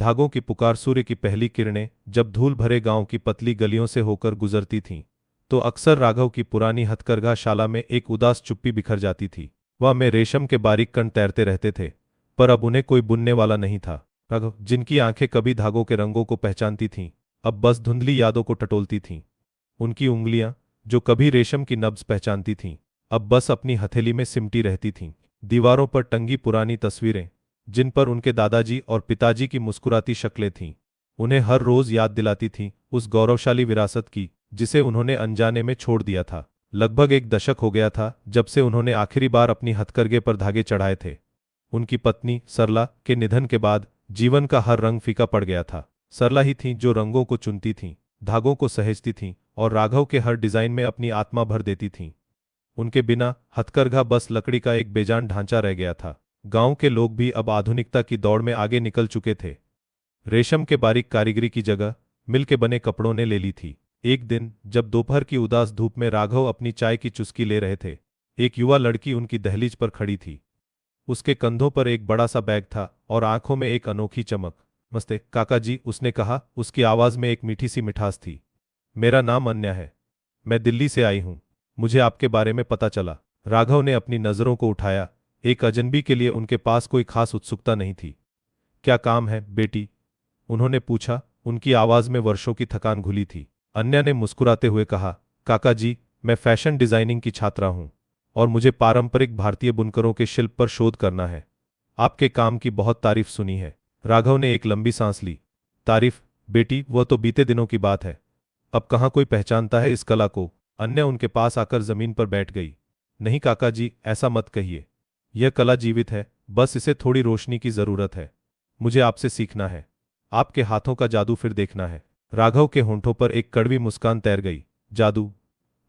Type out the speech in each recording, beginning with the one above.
धागों की पुकार सूर्य की पहली किरणें जब धूल भरे गांव की पतली गलियों से होकर गुजरती थीं, तो अक्सर राघव की पुरानी हथकरघा शाला में एक उदास चुप्पी बिखर जाती थी। वह में रेशम के बारीक कण तैरते रहते थे, पर अब उन्हें कोई बुनने वाला नहीं था। राघव, जिनकी आंखें कभी धागों के रंगों को पहचानती थीं, अब बस धुंधली यादों को टटोलती थीं। उनकी उंगलियां, जो कभी रेशम की नब्ज पहचानती थीं, अब बस अपनी हथेली में सिमटी रहती थीं। दीवारों पर टंगी पुरानी तस्वीरें, जिन पर उनके दादाजी और पिताजी की मुस्कुराती शक्लें थीं, उन्हें हर रोज याद दिलाती थीं उस गौरवशाली विरासत की जिसे उन्होंने अनजाने में छोड़ दिया था। लगभग एक दशक हो गया था जब से उन्होंने आखिरी बार अपनी हथकरघे पर धागे चढ़ाए थे। उनकी पत्नी सरला के निधन के बाद जीवन का हर रंग फीका पड़ गया था। सरला ही थीं जो रंगों को चुनती थीं, धागों को सहेजती थीं और राघव के हर डिजाइन में अपनी आत्मा भर देती थीं। उनके बिना हथकरघा बस लकड़ी का एक बेजान ढांचा रह गया था। गांव के लोग भी अब आधुनिकता की दौड़ में आगे निकल चुके थे। रेशम के बारीक कारीगरी की जगह मिल के बने कपड़ों ने ले ली थी। एक दिन जब दोपहर की उदास धूप में राघव अपनी चाय की चुस्की ले रहे थे, एक युवा लड़की उनकी दहलीज पर खड़ी थी। उसके कंधों पर एक बड़ा सा बैग था और आंखों में एक अनोखी चमक। नमस्ते काका जी, उसने कहा। उसकी आवाज में एक मीठी सी मिठास थी। मेरा नाम अन्या है, मैं दिल्ली से आई हूं। मुझे आपके बारे में पता चला। राघव ने अपनी नजरों को उठाया। एक अजनबी के लिए उनके पास कोई खास उत्सुकता नहीं थी। क्या काम है बेटी? उन्होंने पूछा। उनकी आवाज में वर्षों की थकान घुली थी। अन्या ने मुस्कुराते हुए कहा, काका जी, मैं फैशन डिजाइनिंग की छात्रा हूं और मुझे पारंपरिक भारतीय बुनकरों के शिल्प पर शोध करना है। आपके काम की बहुत तारीफ सुनी है। राघव ने एक लंबी सांस ली। तारीफ? बेटी, वह तो बीते दिनों की बात है। अब कहाँ कोई पहचानता है इस कला को? अन्या उनके पास आकर जमीन पर बैठ गई। नहीं काका जी, ऐसा मत कहिए। यह कला जीवित है, बस इसे थोड़ी रोशनी की जरूरत है। मुझे आपसे सीखना है, आपके हाथों का जादू फिर देखना है। राघव के होंठों पर एक कड़वी मुस्कान तैर गई। जादू?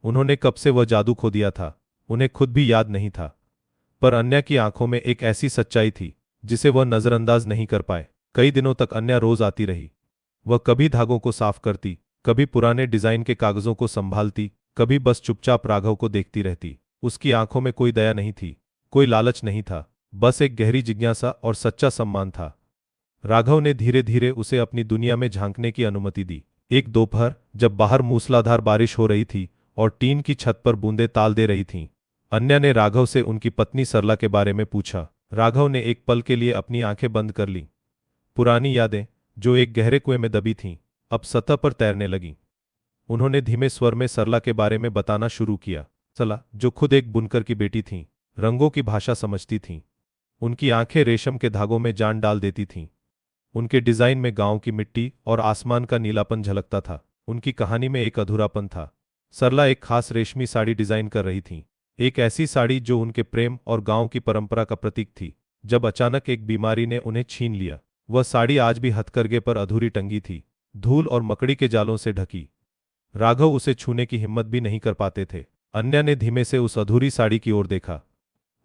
उन्होंने कब से वह जादू खो दिया था, उन्हें खुद भी याद नहीं था। पर अन्या की आंखों में एक ऐसी सच्चाई थी जिसे वह नजरअंदाज नहीं कर पाए। कई दिनों तक अन्या रोज आती रही। वह कभी धागों को साफ करती, कभी पुराने डिजाइन के कागजों को संभालती, कभी बस चुपचाप राघव को देखती रहती। उसकी आंखों में कोई दया नहीं थी, कोई लालच नहीं था, बस एक गहरी जिज्ञासा और सच्चा सम्मान था। राघव ने धीरे धीरे उसे अपनी दुनिया में झांकने की अनुमति दी। एक दोपहर जब बाहर मूसलाधार बारिश हो रही थी और टीन की छत पर बूंदें ताल दे रही थीं, अन्या ने राघव से उनकी पत्नी सरला के बारे में पूछा। राघव ने एक पल के लिए अपनी आंखें बंद कर लीं। पुरानी यादें, जो एक गहरे कुएं में दबी थीं, अब सतह पर तैरने लगीं। उन्होंने धीमे स्वर में सरला के बारे में बताना शुरू किया। सरला, जो खुद एक बुनकर की बेटी थीं, रंगों की भाषा समझती थीं। उनकी आंखें रेशम के धागों में जान डाल देती थीं। उनके डिजाइन में गांव की मिट्टी और आसमान का नीलापन झलकता था। उनकी कहानी में एक अधूरापन था। सरला एक खास रेशमी साड़ी डिजाइन कर रही थीं, एक ऐसी साड़ी जो उनके प्रेम और गांव की परंपरा का प्रतीक थी। जब अचानक एक बीमारी ने उन्हें छीन लिया। वह साड़ी आज भी हथकरघे पर अधूरी टंगी थी, धूल और मकड़ी के जालों से ढकी। राघव उसे छूने की हिम्मत भी नहीं कर पाते थे। अन्या ने धीमे से उस अधूरी साड़ी की ओर देखा।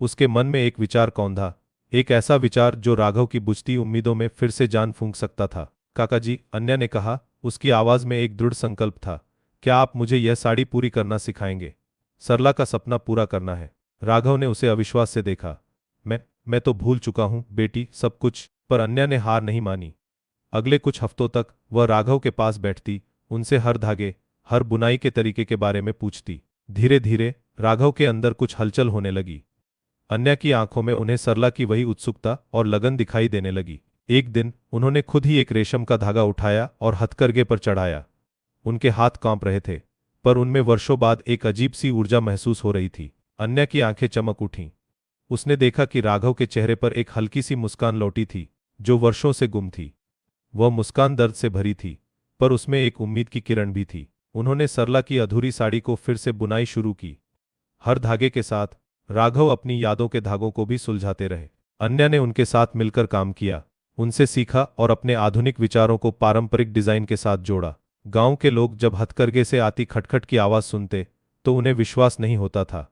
उसके मन में एक विचार कौंधा, एक ऐसा विचार जो राघव की बुझती उम्मीदों में फिर से जान फूंक सकता था। काका जी, अन्या ने कहा, उसकी आवाज में एक दृढ़ संकल्प था, क्या आप मुझे यह साड़ी पूरी करना सिखाएंगे? सरला का सपना पूरा करना है। राघव ने उसे अविश्वास से देखा। मैं तो भूल चुका हूं बेटी, सब कुछ। पर अन्या ने हार नहीं मानी। अगले कुछ हफ्तों तक वह राघव के पास बैठती, उनसे हर धागे, हर बुनाई के तरीके के बारे में पूछती। धीरे धीरे राघव के अंदर कुछ हलचल होने लगी। अन्या की आंखों में उन्हें सरला की वही उत्सुकता और लगन दिखाई देने लगी। एक दिन उन्होंने खुद ही एक रेशम का धागा उठाया और हथकरघे पर चढ़ाया। उनके हाथ कांप रहे थे, पर उनमें वर्षों बाद एक अजीब सी ऊर्जा महसूस हो रही थी। अन्या की आंखें चमक उठीं। उसने देखा कि राघव के चेहरे पर एक हल्की सी मुस्कान लौटी थी, जो वर्षों से गुम थी। वह मुस्कान दर्द से भरी थी, पर उसमें एक उम्मीद की किरण भी थी। उन्होंने सरला की अधूरी साड़ी को फिर से बुनाई शुरू की। हर धागे के साथ राघव अपनी यादों के धागों को भी सुलझाते रहे। अन्या ने उनके साथ मिलकर काम किया, उनसे सीखा और अपने आधुनिक विचारों को पारंपरिक डिजाइन के साथ जोड़ा। गांव के लोग जब हथकरघे से आती खटखट की आवाज सुनते तो उन्हें विश्वास नहीं होता था।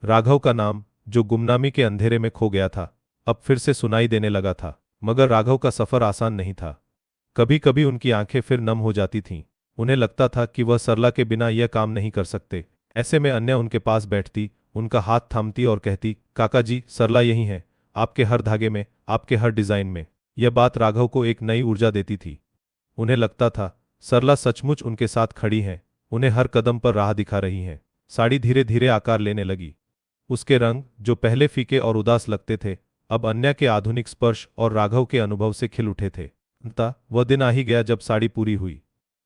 राघव का नाम, जो गुमनामी के अंधेरे में खो गया था, अब फिर से सुनाई देने लगा था। मगर राघव का सफर आसान नहीं था। कभी कभी उनकी आंखें फिर नम हो जाती थीं। उन्हें लगता था कि वह सरला के बिना यह काम नहीं कर सकते। ऐसे में अन्या उनके पास बैठती, उनका हाथ थामती और कहती, काका जी, सरला यही है, आपके हर धागे में, आपके हर डिजाइन में। यह बात राघव को एक नई ऊर्जा देती थी। उन्हें लगता था सरला सचमुच उनके साथ खड़ी हैं, उन्हें हर कदम पर राह दिखा रही हैं। साड़ी धीरे धीरे आकार लेने लगी। उसके रंग, जो पहले फीके और उदास लगते थे, अब अन्य के आधुनिक स्पर्श और राघव के अनुभव से खिल उठे थे। अंततः वह दिन आ ही गया जब साड़ी पूरी हुई।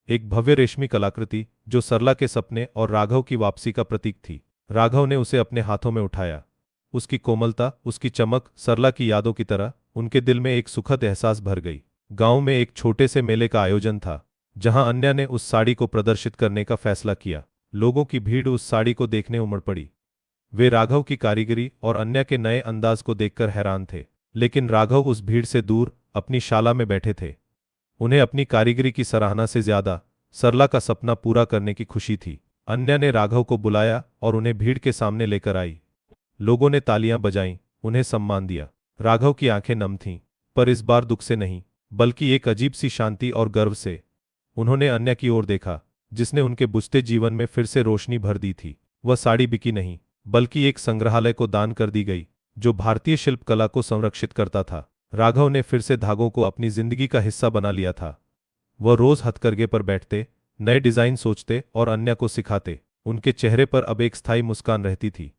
एक भव्य रेशमी कलाकृति जो सरला के सपने और राघव की वापसी का प्रतीक थी। राघव ने उसे अपने हाथों में उठाया। उसकी कोमलता, उसकी चमक सरला की यादों की तरह उनके दिल में एक सुखद एहसास भर गई। गांव में एक छोटे से मेले का आयोजन था, जहां अन्य ने उस साड़ी को प्रदर्शित करने का फैसला किया। लोगों की भीड़ उस साड़ी को देखने उमड़ पड़ी। वे राघव की कारीगरी और अन्य के नए अंदाज को देखकर हैरान थे। लेकिन राघव उस भीड़ से दूर अपनी शाला में बैठे थे। उन्हें अपनी कारीगरी की सराहना से ज्यादा सरला का सपना पूरा करने की खुशी थी। अन्य ने राघव को बुलाया और उन्हें भीड़ के सामने लेकर आई। लोगों ने तालियां बजाईं, उन्हें सम्मान दिया। राघव की आंखें नम थीं, पर इस बार दुख से नहीं, बल्कि एक अजीब सी शांति और गर्व से। उन्होंने अन्य की ओर देखा, जिसने उनके बुझते जीवन में फिर से रोशनी भर दी थी। वह साड़ी बिकी नहीं, बल्कि एक संग्रहालय को दान कर दी गई, जो भारतीय शिल्पकला को संरक्षित करता था। राघव ने फिर से धागों को अपनी जिंदगी का हिस्सा बना लिया था। वह रोज हथकरघे पर बैठते, नए डिजाइन सोचते और अन्य को सिखाते। उनके चेहरे पर अब एक स्थायी मुस्कान रहती थी।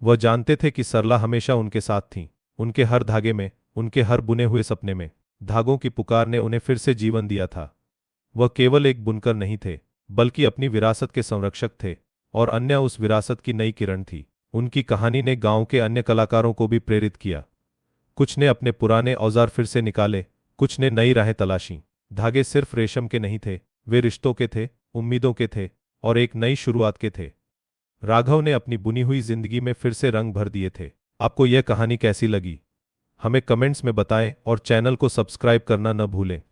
वह जानते थे कि सरला हमेशा उनके साथ थीं, उनके हर धागे में, उनके हर बुने हुए सपने में। धागों की पुकार ने उन्हें फिर से जीवन दिया था। वह केवल एक बुनकर नहीं थे, बल्कि अपनी विरासत के संरक्षक थे, और अन्य उस विरासत की नई किरण थी। उनकी कहानी ने गांव के अन्य कलाकारों को भी प्रेरित किया। कुछ ने अपने पुराने औजार फिर से निकाले, कुछ ने नई राहें तलाशीं। धागे सिर्फ रेशम के नहीं थे, वे रिश्तों के थे, उम्मीदों के थे, और एक नई शुरुआत के थे। राघव ने अपनी बुनी हुई जिंदगी में फिर से रंग भर दिए थे। आपको यह कहानी कैसी लगी? हमें कमेंट्स में बताएं और चैनल को सब्सक्राइब करना न भूलें।